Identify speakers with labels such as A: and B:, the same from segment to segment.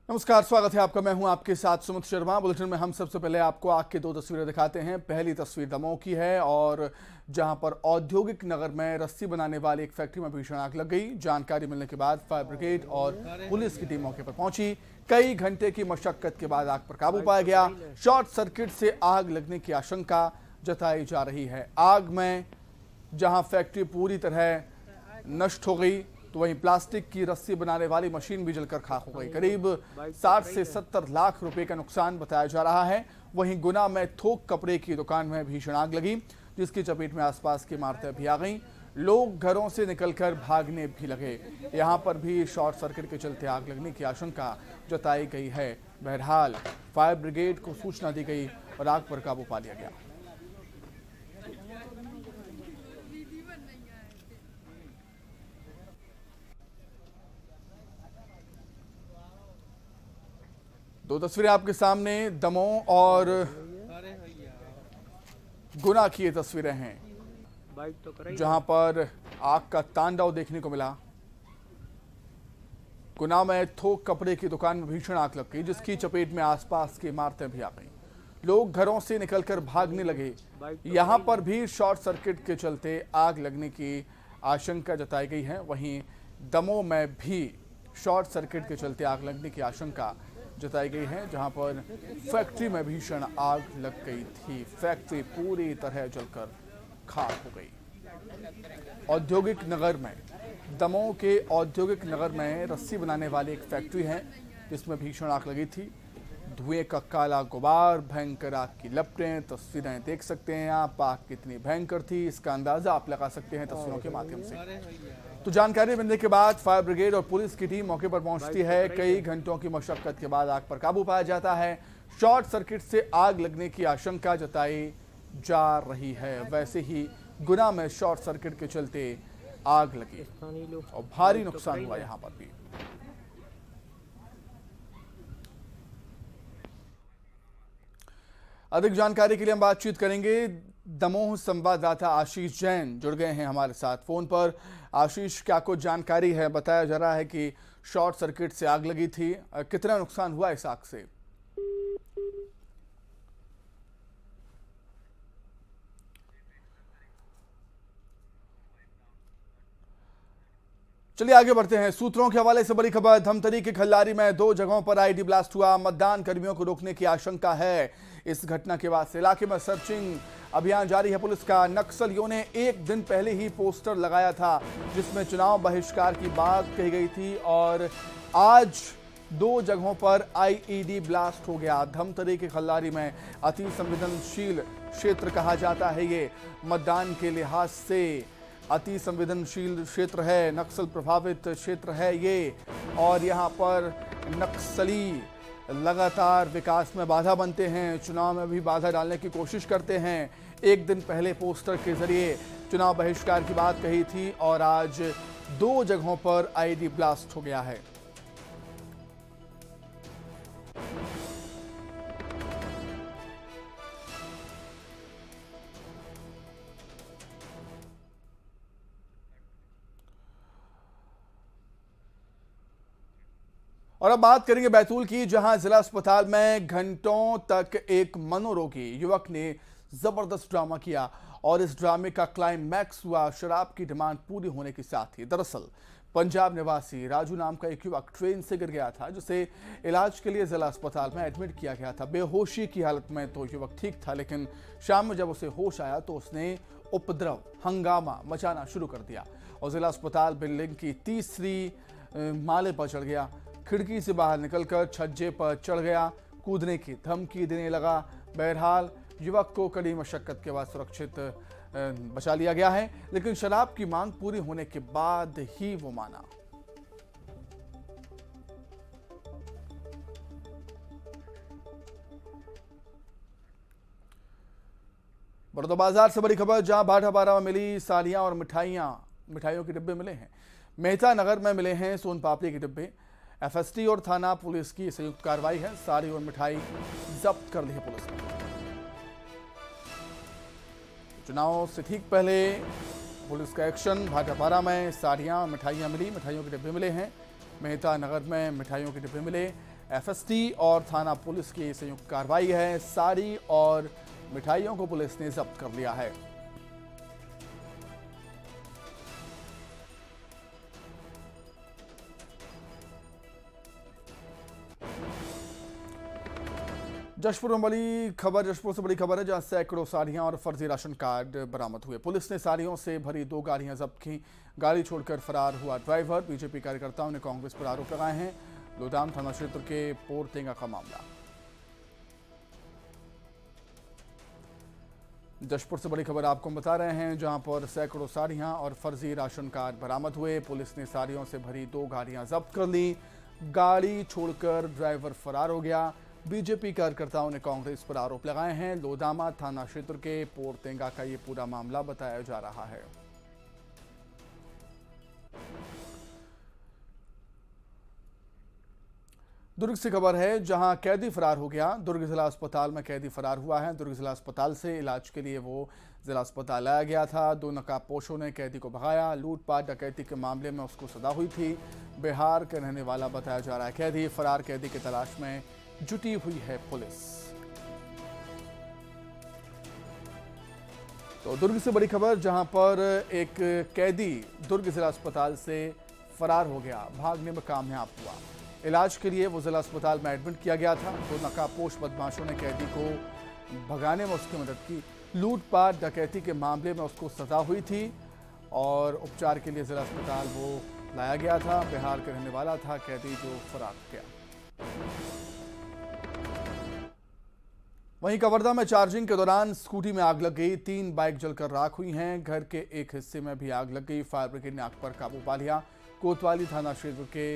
A: नमस्कार, स्वागत है आपका। मैं हूं आपके साथ सुमित शर्मा। बुलेटिन में हम सबसे पहले आपको आग की दो तस्वीरें दिखाते हैं। पहली तस्वीर दमोह की है और जहां पर औद्योगिक नगर में रस्सी बनाने वाली एक फैक्ट्री में भीषण आग लग गई। जानकारी मिलने के बाद फायर ब्रिगेड और पुलिस की टीम मौके पर पहुंची। कई घंटे की मशक्कत के बाद आग पर काबू पाया गया। शॉर्ट सर्किट से आग लगने की आशंका जताई जा रही है। आग में जहां फैक्ट्री पूरी तरह नष्ट हो गई तो वहीं प्लास्टिक की रस्सी बनाने वाली मशीन भी जलकर खाक हो गई। करीब 60 से 70 लाख रुपए का नुकसान बताया जा रहा है। वहीं गुना में थोक कपड़े की दुकान में भीषण आग लगी, जिसकी चपेट में आसपास की इमारतें भी आ गईं। लोग घरों से निकलकर भागने भी लगे। यहां पर भी शॉर्ट सर्किट के चलते आग लगने की आशंका जताई गई है। बहरहाल फायर ब्रिगेड को सूचना दी गई और आग पर काबू पा लिया गया। दो तस्वीरें आपके सामने दमोह और गुना की ये तस्वीरें हैं, जहां पर आग का तांडव देखने को मिला। गुना में थोक कपड़े की दुकान में भीषण आग लग गई, जिसकी चपेट में आसपास की इमारतें भी आ गईं। लोग घरों से निकलकर भागने लगे। यहां पर भी शॉर्ट सर्किट के चलते आग लगने की आशंका जताई गई है। वहीं दमोह में भी शॉर्ट सर्किट के चलते आग लगने की आशंका जताई गई है, जहां पर फैक्ट्री में भीषण आग लग गई थी। फैक्ट्री पूरी तरह जलकर खाक हो गई। औद्योगिक नगर में, दमोह के औद्योगिक नगर में रस्सी बनाने वाली एक फैक्ट्री है, जिसमें भीषण आग लगी थी। धुएं का काला गुबार, भयंकर आग की लपटें, तस्वीरें देख सकते हैं आप। आग कितनी भयंकर थी, इसका अंदाजा आप लगा सकते हैं तस्वीरों के माध्यम से। तो जानकारी मिलने के बाद फायर ब्रिगेड और पुलिस की टीम मौके पर पहुंचती है। कई घंटों की मशक्कत के बाद आग पर काबू पाया जाता है। शॉर्ट सर्किट से आग लगने की आशंका जताई जा रही है। वैसे ही गुना में शॉर्ट सर्किट के चलते आग लगी और भारी नुकसान हुआ यहां पर भी। अधिक जानकारी के लिए हम बातचीत करेंगे। दमोह संवाददाता आशीष जैन जुड़ गए हैं हमारे साथ फोन पर। आशीष, क्या कुछ जानकारी है? बताया जा रहा है कि शॉर्ट सर्किट से आग लगी थी। कितना नुकसान हुआ इस आग से? चलिए आगे बढ़ते हैं। सूत्रों के हवाले से बड़ी खबर। धमतरी के खल्लारी में 2 जगहों पर आईडी ब्लास्ट हुआ। मतदान कर्मियों को रोकने की आशंका है। इस घटना के बाद से इलाके में सर्चिंग अभियान जारी है पुलिस का। नक्सलियों ने एक दिन पहले ही पोस्टर लगाया था, जिसमें चुनाव बहिष्कार की बात कही गई थी, और आज 2 जगहों पर आईईडी ब्लास्ट हो गया। धमतरी के खल्लारी में अति संवेदनशील क्षेत्र कहा जाता है ये। मतदान के लिहाज से अति संवेदनशील क्षेत्र है, नक्सल प्रभावित क्षेत्र है ये, और यहाँ पर नक्सली लगातार विकास में बाधा बनते हैं, चुनाव में भी बाधा डालने की कोशिश करते हैं। एक दिन पहले पोस्टर के जरिए चुनाव बहिष्कार की बात कही थी और आज 2 जगहों पर आईडी ब्लास्ट हो गया है। और अब बात करेंगे बैतूल की, जहां जिला अस्पताल में घंटों तक एक मनोरोगी युवक ने जबरदस्त ड्रामा किया और इस ड्रामे का क्लाइमैक्स हुआ शराब की डिमांड पूरी होने के साथ ही। दरअसल पंजाब निवासी राजू नाम का एक युवक ट्रेन से गिर गया था, जिसे इलाज के लिए जिला अस्पताल में एडमिट किया गया था। बेहोशी की हालत में तो युवक ठीक था, लेकिन शाम में जब उसे होश आया तो उसने उपद्रव, हंगामा मचाना शुरू कर दिया और जिला अस्पताल बिल्डिंग की 3री माले पर चढ़ गया। खिड़की से बाहर निकलकर छज्जे पर चढ़ गया, कूदने की धमकी देने लगा। बहरहाल युवक को कड़ी मशक्कत के बाद सुरक्षित बचा लिया गया है, लेकिन शराब की मांग पूरी होने के बाद ही वो माना। बड़ौदा बाजार से बड़ी खबर, जहां भाटापारा में मिली सालियां और मिठाइयों के डिब्बे मिले हैं। मेहता नगर में मिले हैं सोन पापड़ी के डिब्बे। एफएसटी और थाना पुलिस की संयुक्त कार्रवाई है। साड़ी और मिठाई जब्त कर ली है पुलिस ने। चुनाव से ठीक पहले पुलिस का एक्शन। भाटापारा में साड़ियां मिठाइयां मिली, मिठाइयों के डिब्बे मिले हैं। मेहता नगर में मिठाइयों के डिब्बे मिले। एफएसटी और थाना पुलिस की संयुक्त कार्रवाई है। साड़ी और मिठाइयों को पुलिस ने जब्त कर लिया है। जशपुर से बड़ी खबर है, जहां सैकड़ों साड़ियां और फर्जी राशन कार्ड बरामद हुए। पुलिस ने साड़ियों से भरी 2 गाड़ियां जब्त की। गाड़ी छोड़कर फरार हुआ ड्राइवर। बीजेपी कार्यकर्ताओं ने कांग्रेस पर आरोप लगाए हैं। लोदाम थाना क्षेत्र के पोरतेंगा का मामला। जशपुर से बड़ी खबर आपको हम बता रहे हैं, जहां पर सैकड़ों साड़ियां और फर्जी राशन कार्ड बरामद हुए। पुलिस ने साड़ियों से भरी 2 गाड़ियां जब्त कर ली। गाड़ी छोड़कर ड्राइवर फरार हो गया। बीजेपी कार्यकर्ताओं ने कांग्रेस पर आरोप लगाए हैं। लोदामा थाना क्षेत्र के पोरतेंगा का ये पूरा मामला बताया जा रहा है। दुर्ग से खबर है, जहां कैदी फरार हो गया। दुर्ग जिला अस्पताल में कैदी फरार हुआ है। दुर्ग जिला अस्पताल से इलाज के लिए वो जिला अस्पताल लाया गया था। 2 नकाबपोशों ने कैदी को भगाया। लूटपाट डकैती के मामले में उसको सजा हुई थी। बिहार का रहने वाला बताया जा रहा है कैदी। फरार कैदी की तलाश में जुटी हुई है पुलिस। तो दुर्ग से बड़ी खबर, जहां पर एक कैदी दुर्ग जिला अस्पताल से फरार हो गया, भागने में कामयाब हुआ। इलाज के लिए वो जिला अस्पताल में एडमिट किया गया था। 2 नकाबपोश बदमाशों ने कैदी को भगाने में उसकी मदद की। लूटपाट डकैती के मामले में उसको सजा हुई थी और उपचार के लिए जिला अस्पताल वो लाया गया था। बिहार का रहने वाला था कैदी जो फरार हो गया। वहीं कवर्धा में चार्जिंग के दौरान स्कूटी में आग लग गई। 3 बाइक जलकर राख हुई हैं। घर के एक हिस्से में भी आग लग गई। फायर ब्रिगेड ने आग पर काबू पा लिया। कोतवाली थाना क्षेत्र के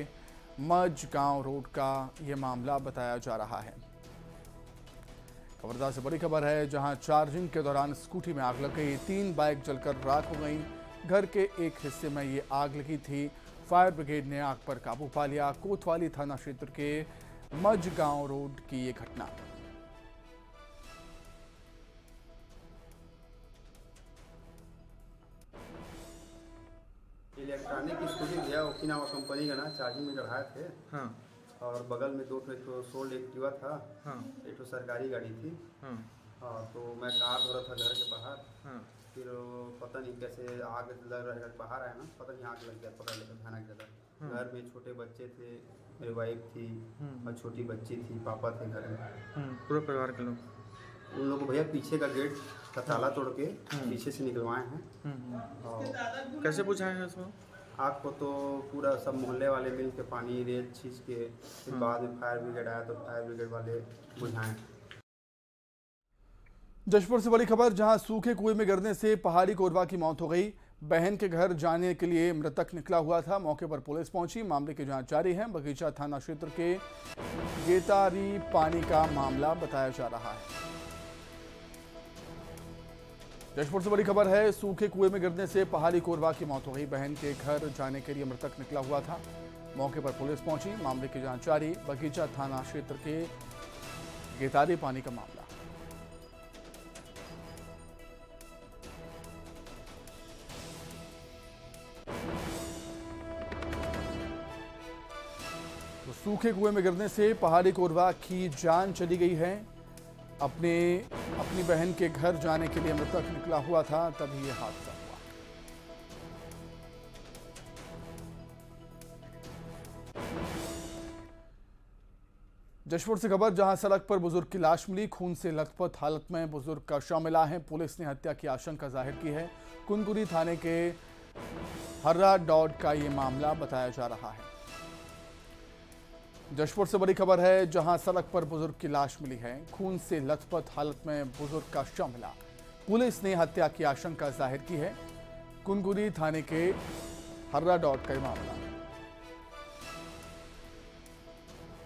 A: मजगांव रोड का यह मामला बताया जा रहा है। कवर्धा से बड़ी खबर है, जहां चार्जिंग के दौरान स्कूटी में आग लग गई। 3 बाइक जलकर राख हो गई। घर के एक हिस्से में ये आग लगी थी। फायर ब्रिगेड ने आग पर काबू पा लिया। कोतवाली थाना क्षेत्र के मजगांव रोड की ये घटना।
B: इलेक्ट्रॉनिक स्कूटी भैया ओकिनावा कंपनी का ना चार्जिंग में चढ़ाए थे। हाँ। और बगल में 2 सोल्ड एक्टिवा था। हाँ। एक सरकारी गाड़ी थी। हाँ। हाँ, तो मैं कार धो रहा था घर के बाहर। हाँ। फिर पता नहीं कैसे आग लग रहा है, बाहर आया ना, पता नहीं आग लग गया, पकड़ लेकर भयानक जगह। हाँ। घर में छोटे बच्चे थे, मेरी वाइफ थी और छोटी बच्ची थी, पापा थे घर में।
C: पूरे परिवार के लोग।
B: उन लोगों को भैया पीछे का गेट का ताला तोड़ के पीछे से निकलवाए हैं।
C: और कैसे बुझाए हैं उसमें
B: आग को? तो पूरा सब मोहल्ले वाले मिल के पानी रेत छींच के, फिर बाद में फायर ब्रिगेड आया तो फायर ब्रिगेड वाले बुझाएं।
A: जशपुर से बड़ी खबर, जहां सूखे कुएं में गिरने से पहाड़ी कोरवा की मौत हो गई। बहन के घर जाने के लिए मृतक निकला हुआ था। मौके पर पुलिस पहुंची। मामले की जांच जारी है। बगीचा थाना क्षेत्र के गेतारी पानी का मामला बताया जा रहा है। जशपुर से बड़ी खबर है, सूखे कुएं में गिरने से पहाड़ी कोरवा की मौत हो गई। बहन के घर जाने के लिए मृतक निकला हुआ था। मौके पर पुलिस पहुंची। मामले की जांच जारी। बगीचा थाना क्षेत्र के गेतारी पानी का मामला। तो सूखे कुएं में गिरने से पहाड़ी कोरवा की जान चली गई है। अपनी बहन के घर जाने के लिए मृतक निकला हुआ था, तभी यह हादसा हुआ। जशपुर से खबर, जहां सड़क पर बुजुर्ग की लाश मिली। खून से लथपथ हालत में बुजुर्ग का शव मिला है। पुलिस ने हत्या की आशंका जाहिर की है। कुनकुरी थाने के हर्रा डॉट का ये मामला बताया जा रहा है। जशपुर से बड़ी खबर है, जहां सड़क पर बुजुर्ग की लाश मिली है। खून से लथपथ हालत में बुजुर्ग का शव मिला। पुलिस ने हत्या की आशंका जाहिर की है। कुनकुरी थाने के हर्रा डॉट का मामला।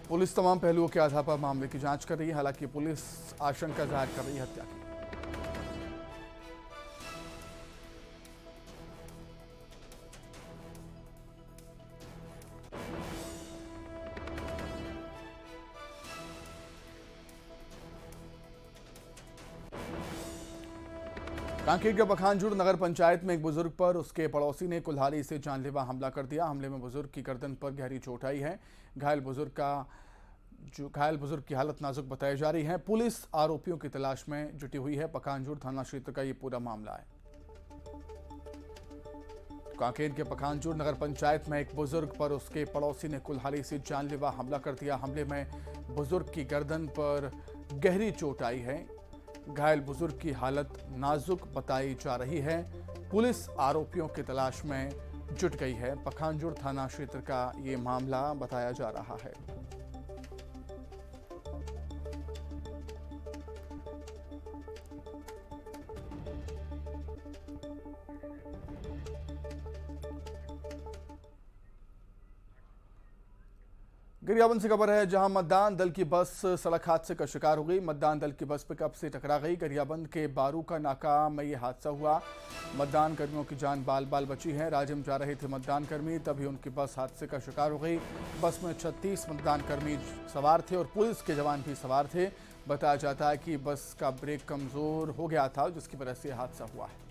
A: पुलिस तमाम पहलुओं के आधार पर मामले की जांच कर रही है। हालांकि पुलिस आशंका जाहिर कर रही है हत्या की। कांकेर के पखानजोड़ नगर पंचायत में एक बुजुर्ग पर उसके पड़ोसी ने कुल्हाड़ी से जानलेवा हमला कर दिया। हमले में बुजुर्ग की गर्दन पर गहरी चोट आई है। घायल बुजुर्ग का जो घायल बुजुर्ग की हालत नाजुक बताई जा रही है। पुलिस आरोपियों की तलाश में जुटी हुई है। पखानजोर थाना क्षेत्र का ये पूरा मामला है। कांकेर के पखानजोर नगर पंचायत में एक बुजुर्ग पर उसके पड़ोसी ने कुल्हाड़ी से जानलेवा हमला कर दिया। हमले में बुजुर्ग की गर्दन पर गहरी चोट आई है। घायल बुजुर्ग की हालत नाजुक बताई जा रही है। पुलिस आरोपियों की तलाश में जुट गई है। पखानजोर थाना क्षेत्र का ये मामला बताया जा रहा है। गरियाबंद से खबर है, जहां मतदान दल की बस सड़क हादसे का शिकार हो गई। मतदान दल की बस पिकअप से टकरा गई। गरियाबंद के बारू का नाका में यह हादसा हुआ। मतदान कर्मियों की जान बाल बाल बची है। राजिम जा रहे थे मतदान कर्मी, तभी उनकी बस हादसे का शिकार हो गई। बस में 36 मतदान कर्मी सवार थे और पुलिस के जवान भी सवार थे। बताया जाता है कि बस का ब्रेक कमजोर हो गया था, जिसकी वजह से हादसा हुआ है।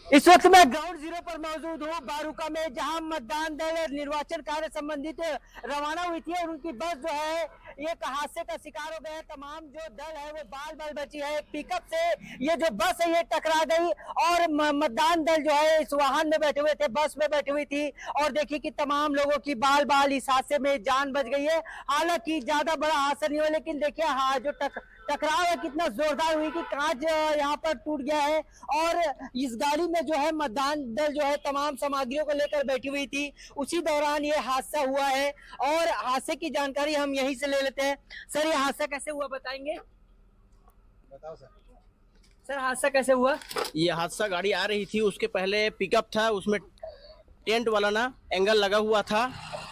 D: इस वक्त मैं ग्राउंड जीरो पर मौजूद हूँ बारूका में, जहां मतदान दल निर्वाचन कार्य संबंधित रवाना हुई थी और उनकी बस जो है एक हादसे का शिकार हो गया है। तमाम जो दल है वो बाल बाल बची है। पिकअप से ये जो बस है ये टकरा गई और मतदान दल जो है इस वाहन में बैठे हुए थे, बस में बैठी हुई थी और देखिए कि तमाम लोगों की बाल बाल इस हादसे में जान बच गई है। हालांकि ज्यादा बड़ा हादसा नहीं हुआ, लेकिन देखिए हाँ जो टकराव है कितना जोरदार हुई कि कांच यहाँ पर टूट गया है। और इस गाड़ी में जो है मतदान दल जो है तमाम सामग्रियों को लेकर बैठी हुई थी। उसी दौरान ये हादसा हुआ है और हादसे की जानकारी हम यहीं से ले लेते हैं। सर ये हादसा कैसे हुआ बताएंगे?
E: बताओ सर।
D: सर हादसा कैसे हुआ?
E: ये हादसा गाड़ी आ रही थी, उसके पहले पिकअप था, उसमें टेंट वाला ना एंगल लगा हुआ था।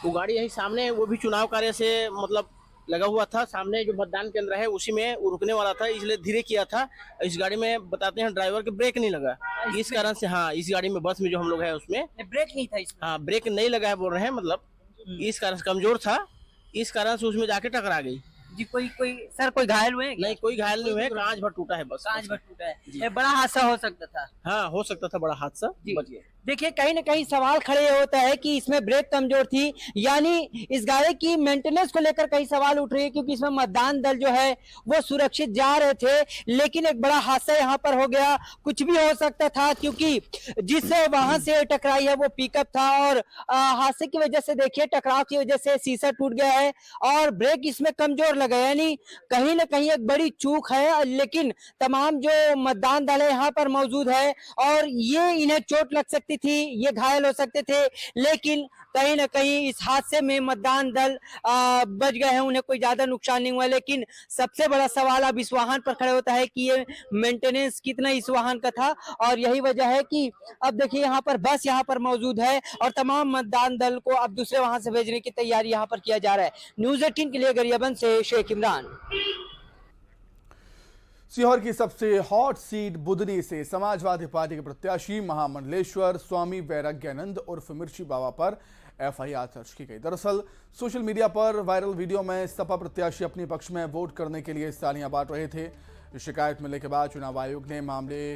E: वो गाड़ी यही सामने, वो भी चुनाव कार्य से मतलब लगा हुआ था। सामने जो मतदान केंद्र है उसी में वो रुकने वाला था, इसलिए धीरे किया था। इस गाड़ी में बताते हैं ड्राइवर के ब्रेक नहीं लगा, इस कारण से हाँ इस गाड़ी में बस में जो हम लोग है उसमें
D: ब्रेक नहीं था इसमें।
E: हाँ ब्रेक नहीं लगा है बोल रहे हैं, मतलब इस कारण से कमजोर था, इस कारण से उसमें जाके टकरा गई
D: जी। कोई सर कोई घायल हुए?
E: नहीं कोई घायल नहीं हुए, कांच भर टूटा है बस।
D: कांच भर टूटा है। ये बड़ा हादसा हो सकता था।
E: हाँ हो सकता था बड़ा हादसा। बच गया।
D: देखिए कहीं ना कहीं सवाल खड़े होता है कि इसमें ब्रेक कमजोर थी, यानी इस गाड़ी की मेंटेनेंस को लेकर कई सवाल उठ रहे हैं, क्योंकि इसमें मतदान दल जो है वो सुरक्षित जा रहे थे, लेकिन एक बड़ा हादसा यहाँ पर हो गया। कुछ भी हो सकता था, क्योंकि जिस वाहन से टकराई है वो पिकअप था और हादसे की वजह से देखिए टकराव की वजह से शीशा टूट गया है और ब्रेक इसमें कमजोर लगा, यानी कहीं ना कहीं एक बड़ी चूक है। लेकिन तमाम जो मतदान दल है यहाँ पर मौजूद है और ये इन्हें चोट लग सकती थी, ये घायल हो सकते थे, लेकिन कहीं ना कहीं इस हादसे में मतदान दल बच गए हैं, उन्हें कोई ज्यादा नुकसान नहीं हुआ। लेकिन सबसे बड़ा सवाल अब इस वाहन पर खड़े होता है कि ये मेंटेनेंस कितना इस वाहन का था, और यही वजह है कि अब देखिए यहाँ पर बस यहाँ पर मौजूद है और तमाम मतदान दल को अब दूसरे वाहन से भेजने की तैयारी यहाँ पर किया जा रहा है। न्यूज़ 18 के लिए गरियाबंद से शेख इमरान।
A: सीहोर की सबसे हॉट सीट बुदनी से समाजवादी पार्टी के प्रत्याशी महामंडलेश्वर स्वामी वैराग्यानंद उर्फ मिर्ची बाबा पर एफआईआर दर्ज की गई। दरअसल सोशल मीडिया पर वायरल वीडियो में सपा प्रत्याशी अपने पक्ष में वोट करने के लिए तालियां बांट रहे थे। शिकायत मिलने के बाद चुनाव आयोग ने मामले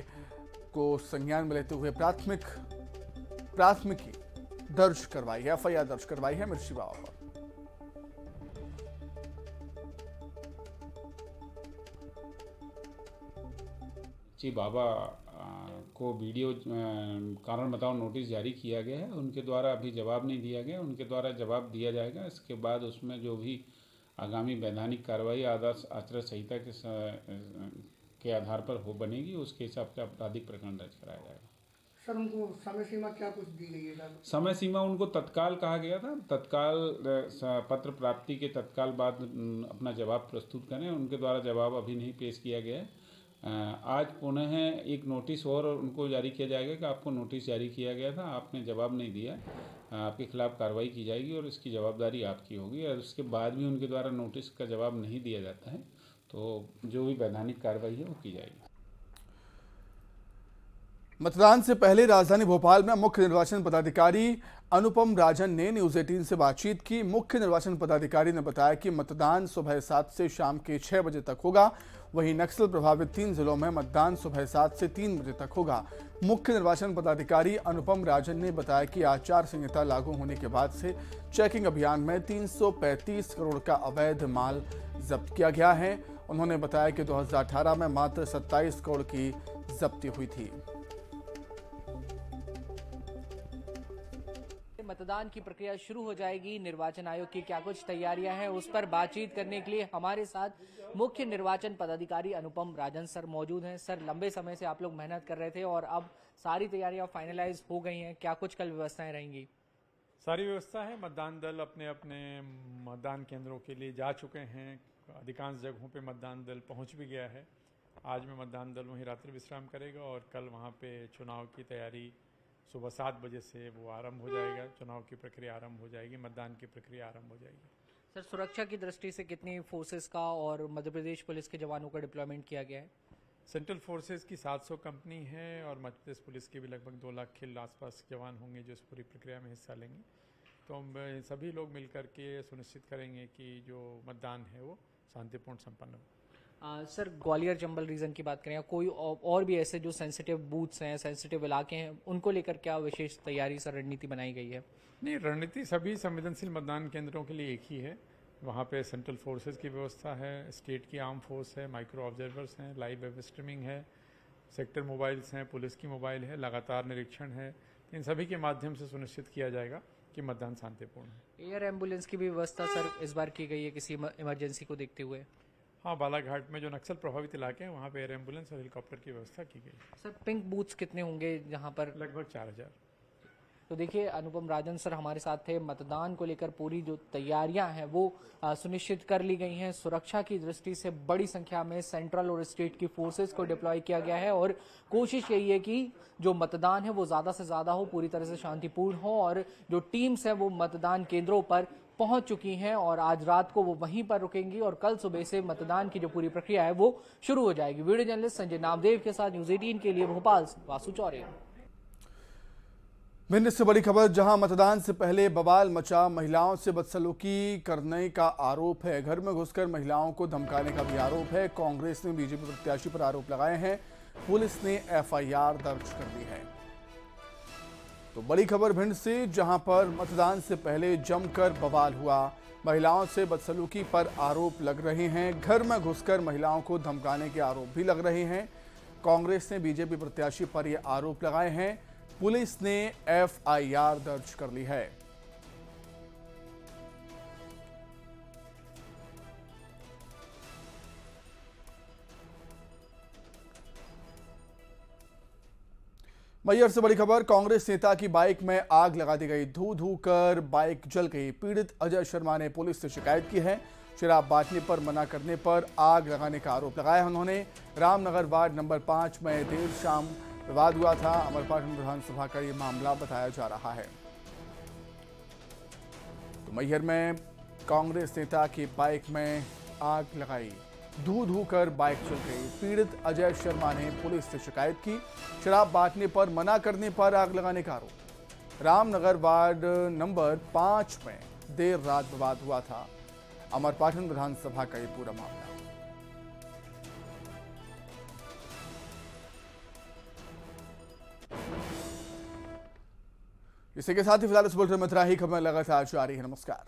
A: को संज्ञान में लेते हुए प्राथमिकी दर्ज करवाई है, एफआईआर दर्ज करवाई है मिर्ची बाबा पर।
F: बाबा को वीडियो कारण बताओ नोटिस जारी किया गया है। उनके द्वारा अभी जवाब नहीं दिया गया, उनके द्वारा जवाब दिया जाएगा। इसके बाद उसमें जो भी आगामी वैधानिक कार्रवाई आदर्श आचार संहिता के आधार पर हो बनेगी, उसके हिसाब से आपराधिक प्रकरण दर्ज कराया जाएगा।
G: सर उनको समय सीमा क्या कुछ दी गई है?
F: समय सीमा उनको तत्काल कहा गया था, तत्काल पत्र प्राप्ति के तत्काल बाद अपना जवाब प्रस्तुत करें। उनके द्वारा जवाब अभी नहीं पेश किया गया है। आज पुनः एक नोटिस और उनको जारी किया जाएगा कि आपको नोटिस जारी किया गया था, आपने जवाब नहीं दिया, आपके खिलाफ कार्रवाई की जाएगी और इसकी जवाबदारी आपकी होगी। और उसके बाद भी उनके द्वारा नोटिस का जवाब नहीं दिया जाता है तो जो भी वैधानिक कार्रवाई है वो की जाएगी।
A: मतदान से पहले राजधानी भोपाल में मुख्य निर्वाचन पदाधिकारी अनुपम राजन ने न्यूज 18 से बातचीत की। मुख्य निर्वाचन पदाधिकारी ने बताया कि मतदान सुबह 7 से शाम के 6 बजे तक होगा। वहीं नक्सल प्रभावित 3 जिलों में मतदान सुबह 7 से 3 बजे तक होगा। मुख्य निर्वाचन पदाधिकारी अनुपम राजन ने बताया कि आचार संहिता लागू होने के बाद से चेकिंग अभियान में 335 करोड़ का अवैध माल जब्त किया गया है। उन्होंने बताया कि 2018 में मात्र 27 करोड़ की जब्ती हुई थी।
H: मतदान की प्रक्रिया शुरू हो जाएगी। निर्वाचन आयोग की क्या कुछ तैयारियां हैं, उस पर बातचीत करने के लिए हमारे साथ मुख्य निर्वाचन पदाधिकारी अनुपम राजन सर मौजूद हैं। सर, लंबे समय से आप लोग मेहनत कर रहे थे और अब सारी तैयारियां फाइनलाइज हो गई हैं, क्या कुछ कल व्यवस्थाएं रहेंगी?
I: सारी व्यवस्था है। मतदान दल अपने अपने मतदान केंद्रों के लिए जा चुके हैं। अधिकांश जगहों पे मतदान दल पहुंच भी गया है। आज में मतदान दल वहीं रात्रि विश्राम करेगा और कल वहां पे चुनाव की तैयारी सुबह 7 बजे से वो आरंभ हो जाएगा। चुनाव की प्रक्रिया आरंभ हो जाएगी, मतदान की प्रक्रिया आरंभ हो जाएगी।
H: सर, सुरक्षा की दृष्टि से कितनी फोर्सेस का और मध्य प्रदेश पुलिस के जवानों का डिप्लॉयमेंट किया गया है?
I: सेंट्रल फोर्सेस की 700 कंपनी है और मध्य प्रदेश पुलिस के भी लगभग 2 लाख के आसपास जवान होंगे जो इस पूरी प्रक्रिया में हिस्सा लेंगे। तो हम सभी लोग मिलकर के सुनिश्चित करेंगे कि जो मतदान है वो शांतिपूर्ण संपन्न हो।
H: सर, ग्वालियर चंबल रीजन की बात करें, कोई और भी ऐसे जो सेंसिटिव बूथ्स हैं, सेंसिटिव इलाके हैं, उनको लेकर क्या विशेष तैयारी सर रणनीति बनाई गई है?
I: नहीं, रणनीति सभी संवेदनशील मतदान केंद्रों के लिए एक ही है। वहाँ पे सेंट्रल फोर्सेस की व्यवस्था है, स्टेट की आर्म फोर्स है, माइक्रो ऑब्जर्वर्स हैं, लाइव वेब स्ट्रीमिंग है, सेक्टर मोबाइल्स हैं, पुलिस की मोबाइल है, लगातार निरीक्षण है। इन सभी के माध्यम से सुनिश्चित किया जाएगा कि मतदान शांतिपूर्ण है।
H: एयर एम्बुलेंस की भी व्यवस्था सर इस बार की गई है किसी इमरजेंसी को देखते हुए?
I: हाँ, बालाघाट में जो नक्सल प्रभावित इलाके हैं वहाँ पे एयर एम्बुलेंस और हेलीकॉप्टर की व्यवस्था की गई।
H: सर, पिंक बूथ्स कितने होंगे जहाँ पर?
I: लगभग 4000।
H: तो देखिए, अनुपम राजन सर हमारे साथ थे। मतदान को लेकर पूरी जो तैयारियां हैं वो सुनिश्चित कर ली गई हैं। सुरक्षा की दृष्टि से बड़ी संख्या में सेंट्रल और स्टेट की फोर्सेस को डिप्लॉय किया गया है और कोशिश यही है कि जो मतदान है वो ज्यादा से ज्यादा हो, पूरी तरह से शांतिपूर्ण हो और जो टीम्स हैं वो मतदान केंद्रों पर पहुंच चुकी हैं और आज रात को वो वहीं पर रुकेंगी और कल सुबह से मतदान की जो पूरी प्रक्रिया है वो शुरू हो जाएगी। वीडियो जर्नलिस्ट संजय नामदेव के साथ न्यूज 18 के लिए भोपाल से वासु चौरे।
A: भिंड से बड़ी खबर, जहां मतदान से पहले बवाल मचा, महिलाओं से बदसलूकी करने का आरोप है। घर में घुसकर महिलाओं को धमकाने का भी आरोप है। कांग्रेस ने बीजेपी प्रत्याशी पर आरोप लगाए हैं। पुलिस ने एफआईआर दर्ज कर दी है। तो बड़ी खबर भिंड से, जहां पर मतदान से पहले जमकर बवाल हुआ, महिलाओं से बदसलूकी पर आरोप लग रहे हैं। घर में घुसकर महिलाओं को धमकाने के आरोप भी लग रहे हैं। कांग्रेस ने बीजेपी प्रत्याशी पर यह आरोप लगाए हैं। पुलिस ने एफआईआर दर्ज कर ली है। मैयर से बड़ी खबर, कांग्रेस नेता की बाइक में आग लगा दी गई। धू धू कर बाइक जल गई। पीड़ित अजय शर्मा ने पुलिस से शिकायत की है। शराब बांटने पर मना करने पर आग लगाने का आरोप लगाया उन्होंने। रामनगर वार्ड नंबर 5 में देर शाम विवाद हुआ था। अमरपाटन विधानसभा का ये मामला बताया जा रहा है। तो मैहर में कांग्रेस नेता की बाइक में आग लगाई। धू धू कर बाइक चल गई। पीड़ित अजय शर्मा ने पुलिस से शिकायत की। शराब बांटने पर मना करने पर आग लगाने का आरोप। रामनगर वार्ड नंबर 5 में देर रात विवाद हुआ था। अमरपाटन विधानसभा का ये पूरा मामला। इसी के साथ ही फिलहाल इस बुलेटिन में इतना ही। खबर लगातार जारी है। नमस्कार।